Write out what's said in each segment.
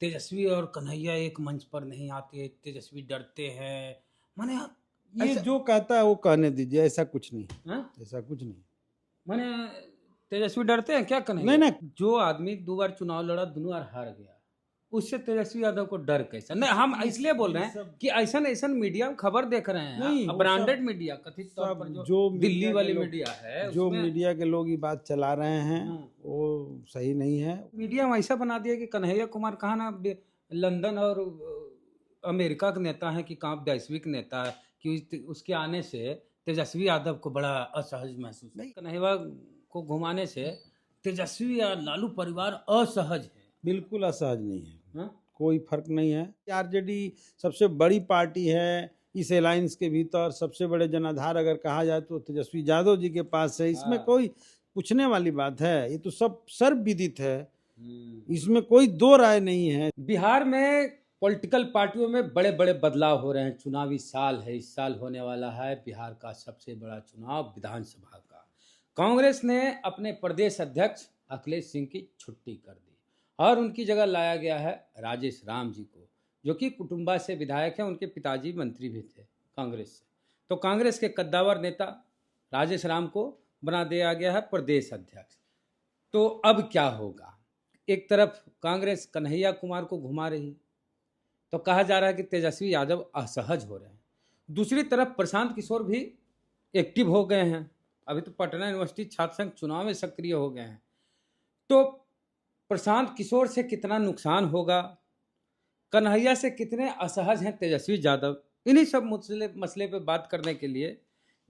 तेजस्वी और कन्हैया एक मंच पर नहीं आते, तेजस्वी डरते हैं। माने ये ऐसा जो कहता है वो कहने दीजिए, ऐसा कुछ नहीं, हाँ? ऐसा कुछ नहीं। माने तेजस्वी डरते हैं क्या नहीं कन्हैया? नहीं, जो आदमी 2 बार चुनाव लड़ा, दोनों बार हार गया, उससे तेजस्वी यादव को डर कैसा? नहीं, हम इसलिए बोल रहे हैं कि ऐसा ऐसा मीडिया खबर देख रहे हैं, नहीं, वो ब्रांडेड सब मीडिया कथित तौर पर सब जो दिल्ली मीडिया के वाली लोग, मीडिया है जो उसमें मीडिया के लोग ये बात चला रहे हैं हाँ, वो सही नहीं है। मीडिया में ऐसा बना दिया कि कन्हैया कुमार कहा ना लंदन और अमेरिका के नेता है कि कहाँ वैश्विक नेता है कि उसके आने से तेजस्वी यादव को बड़ा असहज महसूस नहीं, कन्हैया को घुमाने से तेजस्वी या लालू परिवार असहज है। बिल्कुल असहज नहीं है, हाँ? कोई फर्क नहीं है। आरजेडी सबसे बड़ी पार्टी है, इस अलायंस के भीतर सबसे बड़े जनाधार अगर कहा जाए तो तेजस्वी यादव जी के पास है। इसमें हाँ। कोई पूछने वाली बात है? ये तो सब सर्वविदित है, इसमें कोई दो राय नहीं है। बिहार में पॉलिटिकल पार्टियों में बड़े बड़े बदलाव हो रहे हैं। चुनावी साल है, इस साल होने वाला है बिहार का सबसे बड़ा चुनाव विधानसभा का। कांग्रेस ने अपने प्रदेश अध्यक्ष अखिलेश सिंह की छुट्टी कर दी और उनकी जगह लाया गया है राजेश राम जी को, जो कि कुटुंबा से विधायक हैं। उनके पिताजी मंत्री भी थे कांग्रेस से। तो कांग्रेस के कद्दावर नेता राजेश राम को बना दिया गया है प्रदेश अध्यक्ष। तो अब क्या होगा? एक तरफ कांग्रेस कन्हैया कुमार को घुमा रही है, तो कहा जा रहा है कि तेजस्वी यादव असहज हो रहे हैं। दूसरी तरफ प्रशांत किशोर भी एक्टिव हो गए हैं, अभी तो पटना यूनिवर्सिटी छात्र संघ चुनाव में सक्रिय हो गए हैं। तो प्रशांत किशोर से कितना नुकसान होगा, कन्हैया से कितने असहज हैं तेजस्वी यादव, इन्हीं सब मसले पे बात करने के लिए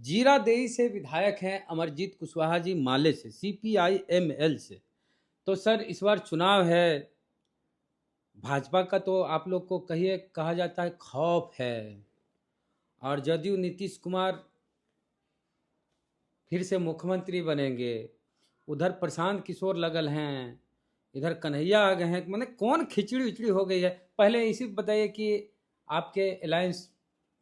जीरादेई से विधायक हैं अमरजीत कुशवाहा जी, माले से, CPI-ML से। तो सर, इस बार चुनाव है, भाजपा का तो आप लोग को कहा जाता है खौफ है, और जदयू नीतीश कुमार फिर से मुख्यमंत्री बनेंगे, उधर प्रशांत किशोर लगल हैं, इधर कन्हैया आ गए हैं। मैंने कौन खिचड़ी उचड़ी हो गई है? पहले इसी बताइए कि आपके अलायंस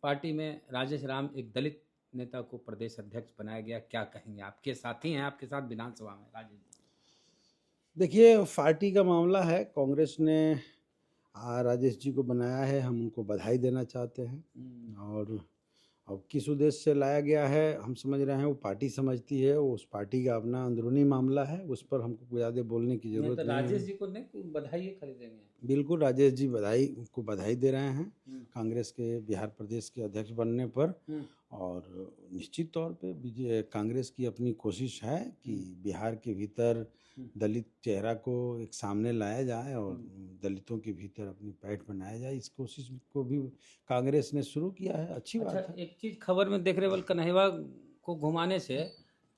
पार्टी में राजेश राम, एक दलित नेता को प्रदेश अध्यक्ष बनाया गया, क्या कहेंगे? आपके साथी हैं, आपके साथ विधानसभा में राजेश जी। देखिए, पार्टी का मामला है, कांग्रेस ने राजेश जी को बनाया है, हम उनको बधाई देना चाहते हैं। और अब किस उद्देश्य से लाया गया है हम समझ रहे हैं, वो पार्टी समझती है, वो उस पार्टी का अपना अंदरूनी मामला है, उस पर हमको ज़्यादा बोलने की जरूरत नहीं है। राजेश जी को नहीं बधाई खरीदेंगे? बिल्कुल, राजेश जी बधाई दे रहे हैं कांग्रेस के बिहार प्रदेश के अध्यक्ष बनने पर। और निश्चित तौर पे कांग्रेस की अपनी कोशिश है कि बिहार के भीतर दलित चेहरा को एक सामने लाया जाए और दलितों के भीतर अपनी पैठ बनाया जाए। इस कोशिश को भी कांग्रेस ने शुरू किया है, अच्छी बात है। एक चीज खबर में देख रहे बल कन्हैया को घुमाने से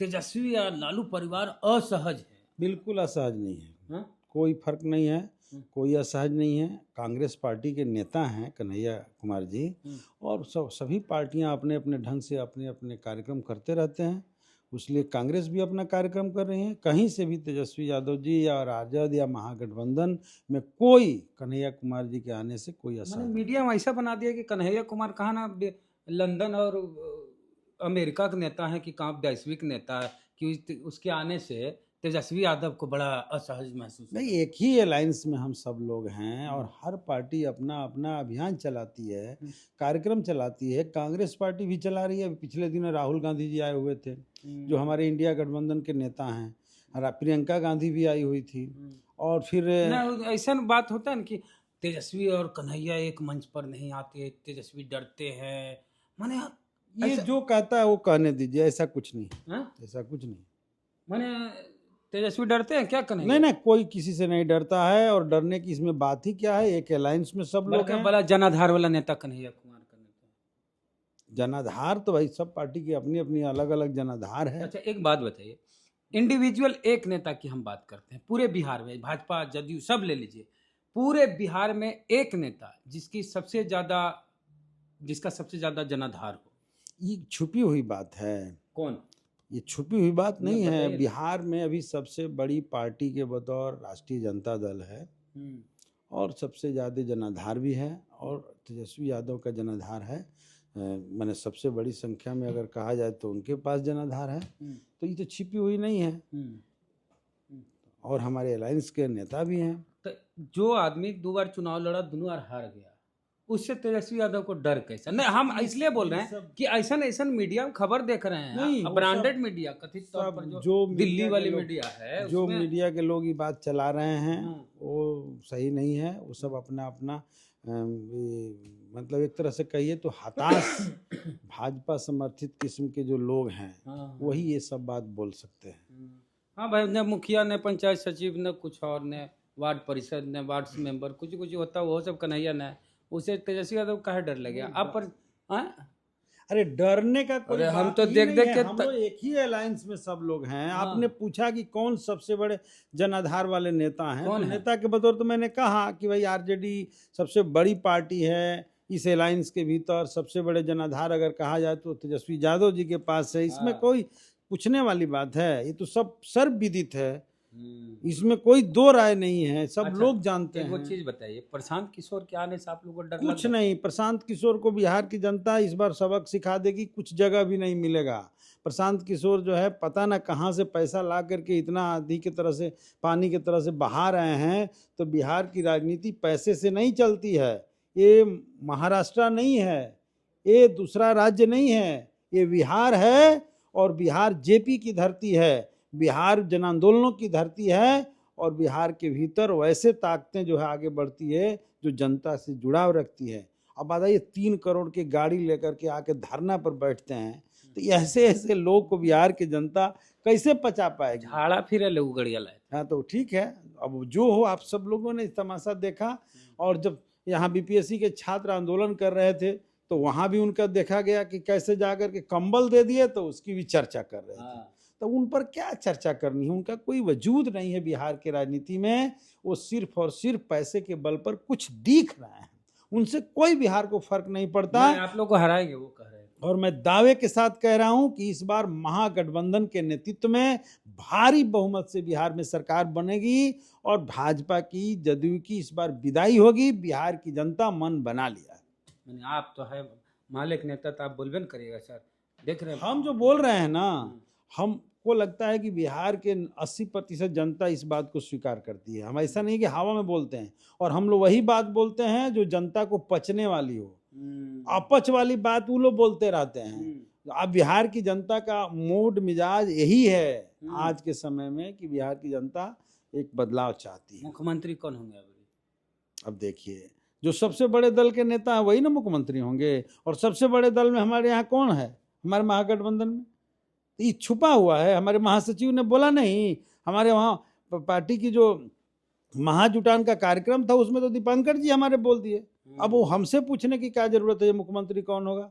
तेजस्वी या लालू परिवार असहज है। बिल्कुल असहज नहीं है, हाँ? कोई फर्क नहीं है, कोई असहज नहीं है। कांग्रेस पार्टी के नेता हैं कन्हैया कुमार जी, और सभी पार्टियां अपने अपने ढंग से अपने अपने कार्यक्रम करते रहते हैं, इसलिए कांग्रेस भी अपना कार्यक्रम कर रही है। कहीं से भी तेजस्वी यादव जी या राजद या महागठबंधन में कोई कन्हैया कुमार जी के आने से कोई असर नहीं। मीडिया में ऐसा बना दिया कि कन्हैया कुमार कहा ना लंदन और अमेरिका के नेता है कि कहाँ वैश्विक नेता है कि उसके आने से तेजस्वी यादव को बड़ा असहज महसूस। नहीं, एक ही अलायंस में हम सब लोग हैं और हर पार्टी अपना अपना अभियान चलाती है, कार्यक्रम चलाती है। कांग्रेस पार्टी भी चला रही है। पिछले दिनों राहुल गांधी जी आए हुए थे, जो हमारे इंडिया गठबंधन के नेता हैं। प्रियंका गांधी भी आई हुई थी। और फिर ऐसा बात होता है ना कि तेजस्वी और कन्हैया एक मंच पर नहीं आते, तेजस्वी डरते हैं। माने ये जो कहता है वो कहने दीजिए, ऐसा कुछ नहीं, ऐसा कुछ नहीं। माने तेजस्वी डरते हैं क्या कन्हैया? नहीं नहीं, कोई किसी से नहीं डरता है, और डरने की इसमें बात ही क्या है। एक अलायंस में सब लोग हैं। बड़ा जनाधार वाला नेता कन्हैया कुमार का नेता। जनाधार तो भाई सब पार्टी की अपनी अपनी अलग अलग जनाधार है। अच्छा, एक बात बताइए, इंडिविजुअल एक नेता की हम बात करते हैं पूरे बिहार में, भाजपा जदयू सब ले लीजिए, पूरे बिहार में एक नेता जिसका सबसे ज्यादा जनाधार हो। ये छुपी हुई बात है। कौन? ये छुपी हुई बात नहीं है। बिहार में अभी सबसे बड़ी पार्टी के बतौर राष्ट्रीय जनता दल है, और सबसे ज़्यादा जनाधार भी है, और तेजस्वी यादव का जनाधार है। मैंने सबसे बड़ी संख्या में अगर कहा जाए तो उनके पास जनाधार है। तो ये तो छिपी हुई नहीं है। और हमारे अलायंस के नेता भी हैं। तो जो आदमी 2 बार चुनाव लड़ा, दोनों बार हार गया, उससे तेजस्वी यादव को डर कैसा? नहीं, हम इसलिए बोल रहे हैं कि ऐसा मीडिया में खबर देख रहे हैं, नहीं, वो ब्रांडेड मीडिया, कथित तौर पर सब जो मीडिया दिल्ली के वाली लोग- मीडिया है जो उसमें मीडिया के लोग ये बात चला रहे हैं हाँ। वो सही नहीं है। वो सब अपना अपना मतलब एक तरह से कहिए तो हताश भाजपा समर्थित किस्म के जो लोग हैं हाँ, वही ये सब बात बोल सकते हैं। हाँ भाई, न मुखिया न पंचायत सचिव न कुछ और, न वार्ड परिषद न वार्ड मेंबर, कुछ कुछ होता वो सब कन्हैया न, उसे तेजस्वी यादव काहे डर लगे आप पर? हाँ? अरे डरने का कोई अरे हम बात तो ही देख नहीं देख है। के हम लोग एक ही अलायंस में सब लोग हैं। हाँ। आपने पूछा कि कौन सबसे बड़े जनाधार वाले नेता हैं, कौन तो है? नेता के बतौर तो मैंने कहा कि भाई आरजेडी सबसे बड़ी पार्टी है। इस अलायंस के भीतर सबसे बड़े जनाधार अगर कहा जाए तो तेजस्वी यादव जी के पास है। इसमें हाँ। कोई पूछने वाली बात है? ये तो सब सर्वविदित है, इसमें कोई दो राय नहीं है, सब अच्छा, लोग जानते एक वो हैं। चीज बताइए, प्रशांत किशोर के आने से आप लोगों को डर कुछ लग नहीं, प्रशांत किशोर को बिहार की जनता इस बार सबक सिखा देगी, कुछ जगह भी नहीं मिलेगा। प्रशांत किशोर जो है पता ना कहाँ से पैसा ला करके इतना आंधी की तरह से पानी की तरह से बहा रहे हैं। तो बिहार की राजनीति पैसे से नहीं चलती है। ये महाराष्ट्र नहीं है, ये दूसरा राज्य नहीं है, ये बिहार है। और बिहार जेपी की धरती है, बिहार जन आंदोलनों की धरती है। और बिहार के भीतर वैसे ताकतें जो है आगे बढ़ती है जो जनता से जुड़ाव रखती है। अब बताइए 3 करोड़ की गाड़ी लेकर के आके धरना पर बैठते हैं, तो ऐसे ऐसे लोग को बिहार की जनता कैसे पचा पाएगी? झाड़ा फिरे लोग गड़िया लाए। हाँ तो ठीक है, अब जो हो, आप सब लोगों ने तमाशा देखा। और जब यहाँ बीपीएससी के छात्र आंदोलन कर रहे थे तो वहां भी उनका देखा गया कि कैसे जाकर के कंबल दे दिए, तो उसकी भी चर्चा कर रहे थे। हाँ। तो उन पर क्या चर्चा करनी है? उनका कोई वजूद नहीं है बिहार के राजनीति में। वो सिर्फ और सिर्फ पैसे के बल पर कुछ दिख रहे हैं, उनसे कोई बिहार को फर्क नहीं पड़ता। आप लोग को हराएंगे वो कह रहे हैं। और मैं दावे के साथ कह रहा हूं कि इस बार महागठबंधन के नेतृत्व में भारी बहुमत से बिहार में सरकार बनेगी और भाजपा की, जदयू की इस बार विदाई होगी। बिहार की जनता मन बना लिया है। आप तो है मालिक नेता, तो आप बोलबे न करिएगा सर, देख रहे हैं हम जो बोल रहे हैं ना, हमको लगता है कि बिहार के 80% जनता इस बात को स्वीकार करती है। हम ऐसा नहीं कि हवा में बोलते हैं, और हम लोग वही बात बोलते हैं जो जनता को पचने वाली हो। अपच वाली बात वो लोग बोलते रहते हैं। अब बिहार की जनता का मूड मिजाज यही है आज के समय में कि बिहार की जनता एक बदलाव चाहती है। मुख्यमंत्री कौन होंगे अब देखिए, जो सबसे बड़े दल के नेता हैं वही ना मुख्यमंत्री होंगे। और सबसे बड़े दल में हमारे यहाँ कौन है? हमारे महागठबंधन में ये छुपा हुआ है। हमारे महासचिव ने बोला नहीं। हमारे वहाँ पार्टी की जो महाजुटान का कार्यक्रम था उसमें तो दीपांकर जी हमारे बोल दिए। अब वो हमसे पूछने की क्या जरूरत है मुख्यमंत्री कौन होगा?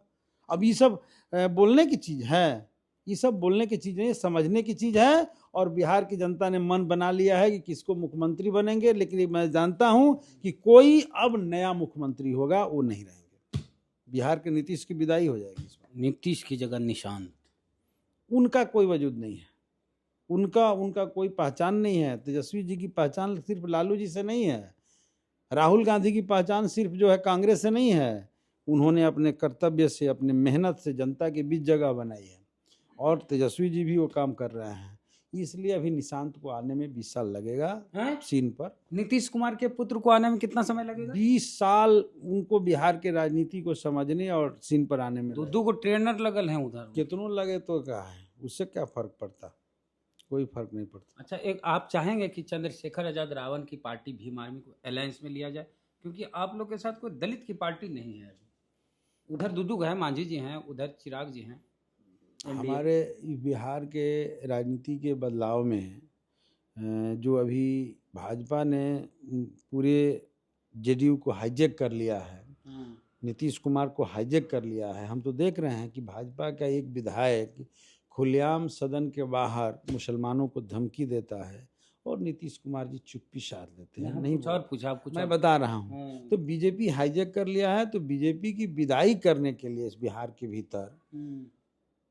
अब ये सब बोलने की चीज है, ये सब बोलने की चीज नहीं, समझने की चीज है। और बिहार की जनता ने मन बना लिया है कि किसको मुख्यमंत्री बनेंगे। लेकिन मैं जानता हूं कि कोई अब नया मुख्यमंत्री होगा, वो नहीं रहेंगे। बिहार के नीतीश की विदाई हो जाएगी इस बार। नीतीश की जगह निशांत, उनका कोई वजूद नहीं है, उनका कोई पहचान नहीं है। तेजस्वी जी की पहचान सिर्फ लालू जी से नहीं है, राहुल गांधी की पहचान सिर्फ जो है कांग्रेस से नहीं है। उन्होंने अपने कर्तव्य से, अपने मेहनत से जनता के बीच जगह बनाई है, और तेजस्वी जी भी वो काम कर रहे हैं। इसलिए अभी निशांत को आने में 20 साल लगेगा सीन पर। नीतीश कुमार के पुत्र को आने में कितना समय लगेगा? 20 साल उनको बिहार के राजनीति को समझने और सीन पर आने में। दो को ट्रेनर लगल हैं उधर, कितनों लगे तो क्या है, उससे क्या फर्क पड़ता? कोई फर्क नहीं पड़ता। अच्छा, एक आप चाहेंगे कि चंद्रशेखर आजाद रावण की पार्टी भीम आर्मी को अलायंस में लिया जाए? क्योंकि आप लोग के साथ कोई दलित की पार्टी नहीं है। उधर दुदुग है, मांझी जी हैं, उधर चिराग जी हैं। हमारे बिहार के राजनीति के बदलाव में जो अभी भाजपा ने पूरे जेडीयू को हाईजैक कर लिया है, नीतीश कुमार को हाईजैक कर लिया है। हम तो देख रहे हैं कि भाजपा का एक विधायक खुलेआम सदन के बाहर मुसलमानों को धमकी देता है और नीतीश कुमार जी चुप्पी साध लेते हैं। नहीं, कुछ और पूछा, कुछ मैं बता रहा हूँ। तो बीजेपी हाईजैक कर लिया है। तो बीजेपी की विदाई करने के लिए इस बिहार के भीतर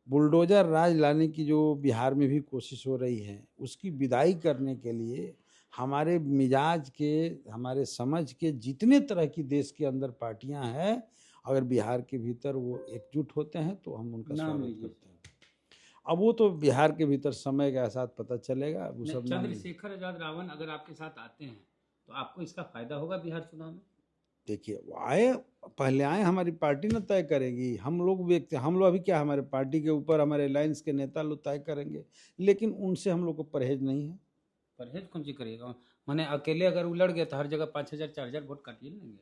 बुलडोजर राज लाने की जो बिहार में भी कोशिश हो रही है, उसकी विदाई करने के लिए हमारे मिजाज के, हमारे समझ के जितने तरह की देश के अंदर पार्टियां हैं, अगर बिहार के भीतर वो एकजुट होते हैं तो हम उनका स्वागत करते हैं। अब वो तो बिहार के भीतर समय के साथ पता चलेगा। वो सब चंद्रशेखर आजाद रावण अगर आपके साथ आते हैं तो आपको इसका फायदा होगा बिहार चुनाव में? देखिए वो आए, पहले आए, हमारी पार्टी ना तय करेगी, हम लोग व्यक्ति, हम लोग अभी क्या, हमारे पार्टी के ऊपर हमारे अलायंस के नेता लोग तय करेंगे, लेकिन उनसे हम लोग को परहेज नहीं है। परहेज कौन सी करिएगा? माने अकेले अगर उलड़ गए तो हर जगह 5,000 4,000 वोट काटिए लेंगे,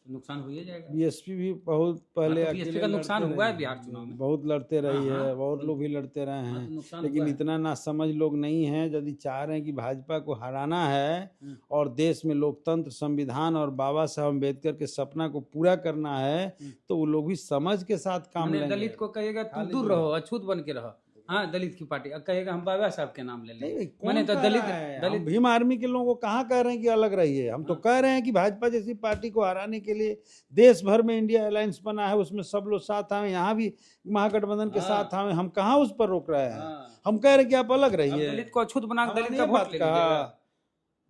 तो नुकसान हो ही जाएगा। बीएसपी भी बहुत पहले तो बीएसपी अकेले का नुकसान लड़ते हुआ है रही बिहार है, चुनाव में। बहुत लड़ते रही हाँ, है, हाँ, और लोग भी लड़ते रहे हाँ, हैं, तो नुकसान लेकिन हुआ है। इतना नासमझ लोग नहीं हैं। यदि चाह रहे हैं कि भाजपा को हराना है और देश में लोकतंत्र, संविधान और बाबा साहब अम्बेडकर के सपना को पूरा करना है, तो वो लोग भी समझ के साथ काम माने लेंगे। दलित को कहिएगा तुम खाली दूर जो रहो, अछूत बन के रहो। हाँ, दलित की पार्टी अब कहेगा हम बाबा साहब के नाम ले नहीं लेंगे। भाई, माने कौन तो कह दलित रहा है? हम दलित भीम आर्मी के लोगों को कहाँ कह रहे हैं कि अलग रहिए? हम तो कह रहे हैं कि भाजपा जैसी पार्टी को हराने के लिए देश भर में इंडिया अलायंस बना है, उसमें सब लोग साथ आए, यहाँ भी महागठबंधन के साथ आए, हम कहाँ उस पर रोक रहे हैं? हम कह रहे हैं कि आप अलग अब रहिए। दलित को अछूत बना के हमने दलित ये का वोट बात ले कहा, लीजिएगा।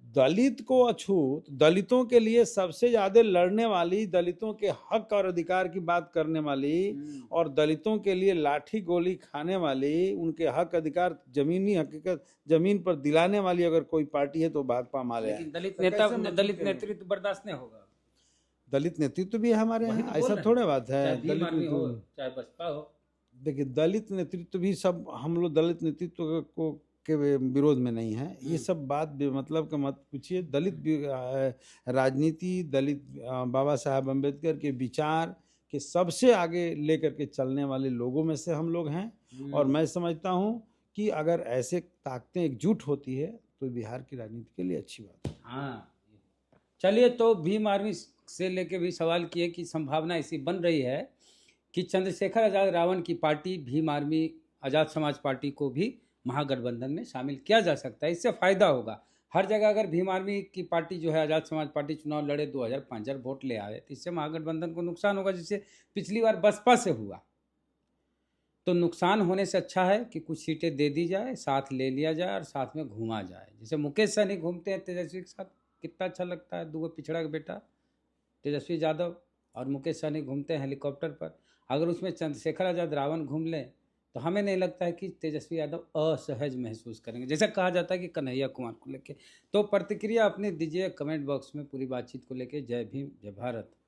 दलित को अछूत, दलितों के लिए सबसे ज्यादा लड़ने वाली, दलितों के हक और अधिकार की बात करने वाली, और दलितों के लिए लाठी गोली खाने वाली, उनके हक अधिकार, जमीनी हकीकत जमीन पर दिलाने वाली अगर कोई पार्टी है तो भाकपा माले है। लेकिन दलित तो नेता, कैसे मत दलित करें? नेतृत्व बर्दाश्त नहीं होगा। दलित नेतृत्व भी है हमारे वही यहाँ, तो बोल ऐसा रहे थोड़े हैं, बात है। चाहे भीम दलित आर्मी हो नेतृत्व, चाहे बसपा हो। देखिए दलित नेतृत्व भी सब, हम लोग दलित नेतृत्व को के विरोध में नहीं है, ये सब बात बेमतलब का मत पूछिए। दलित राजनीति, दलित बाबा साहब अम्बेडकर के विचार के सबसे आगे लेकर के चलने वाले लोगों में से हम लोग हैं, और मैं समझता हूँ कि अगर ऐसे ताकतें एकजुट होती है तो बिहार की राजनीति के लिए अच्छी बात है। हाँ, चलिए, तो भीम आर्मी से लेके भी सवाल किए कि संभावना ऐसी बन रही है कि चंद्रशेखर आजाद रावण की party Bhim army Azad Samaj party को भी महागठबंधन में शामिल किया जा सकता है। इससे फायदा होगा। हर जगह अगर भीम आर्मी की पार्टी जो है आजाद समाज पार्टी चुनाव लड़े, 2,000-5,000 वोट ले आए, तो इससे महागठबंधन को नुकसान होगा, जिससे पिछली बार बसपा से हुआ। तो नुकसान होने से अच्छा है कि कुछ सीटें दे दी जाए, साथ ले लिया जाए और साथ में घूमा जाए। जैसे मुकेश सहनी घूमते हैं तेजस्वी के साथ, कितना अच्छा लगता है। दो पिछड़ा का बेटा तेजस्वी यादव और मुकेश सहनी घूमते हैं हेलीकॉप्टर पर। अगर उसमें चंद्रशेखर आजाद रावण घूम लें तो हमें नहीं लगता है कि तेजस्वी यादव असहज महसूस करेंगे, जैसा कहा जाता है कि कन्हैया कुमार को लेके। तो प्रतिक्रिया अपनी दीजिए कमेंट बॉक्स में पूरी बातचीत को लेके। जय भीम, जय भारत।